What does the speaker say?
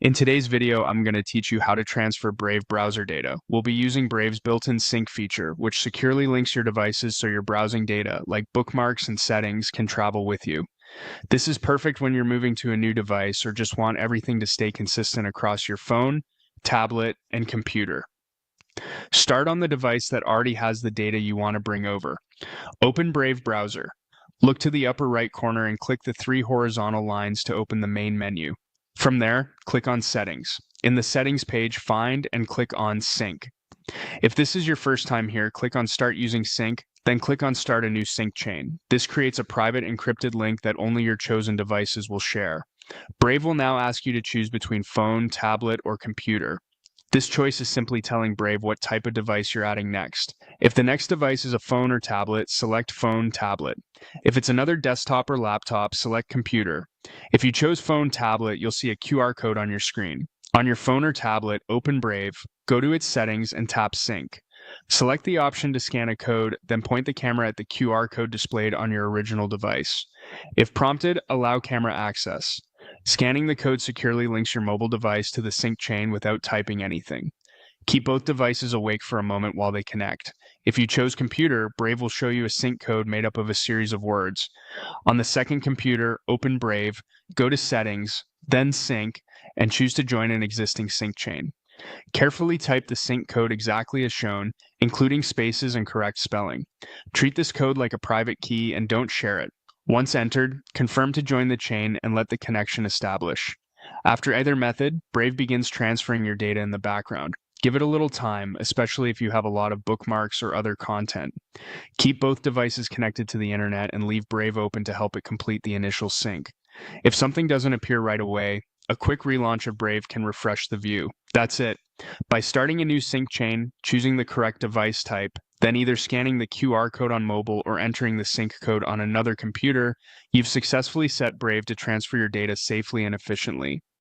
In today's video, I'm going to teach you how to transfer Brave browser data. We'll be using Brave's built-in sync feature, which securely links your devices so your browsing data, like bookmarks and settings, can travel with you. This is perfect when you're moving to a new device or just want everything to stay consistent across your phone, tablet, and computer. Start on the device that already has the data you want to bring over. Open Brave browser. Look to the upper right corner and click the three horizontal lines to open the main menu. From there, click on Settings. In the Settings page, find and click on Sync. If this is your first time here, click on Start Using Sync, then click on Start a new sync chain. This creates a private encrypted link that only your chosen devices will share. Brave will now ask you to choose between phone, tablet, or computer. This choice is simply telling Brave what type of device you're adding next. If the next device is a phone or tablet, select phone, tablet. If it's another desktop or laptop, select computer. If you chose phone, tablet, you'll see a QR code on your screen. On your phone or tablet, open Brave, go to its settings, and tap Sync. Select the option to scan a code, then point the camera at the QR code displayed on your original device. If prompted, allow camera access. Scanning the code securely links your mobile device to the sync chain without typing anything. Keep both devices awake for a moment while they connect. If you chose computer, Brave will show you a sync code made up of a series of words. On the second computer, open Brave, go to Settings, then Sync, and choose to join an existing sync chain. Carefully type the sync code exactly as shown, including spaces and correct spelling. Treat this code like a private key and don't share it. Once entered, confirm to join the chain and let the connection establish. After either method, Brave begins transferring your data in the background. Give it a little time, especially if you have a lot of bookmarks or other content. Keep both devices connected to the internet and leave Brave open to help it complete the initial sync. If something doesn't appear right away, a quick relaunch of Brave can refresh the view. That's it. By starting a new sync chain, choosing the correct device type, then either scanning the QR code on mobile or entering the sync code on another computer, you've successfully set Brave to transfer your data safely and efficiently.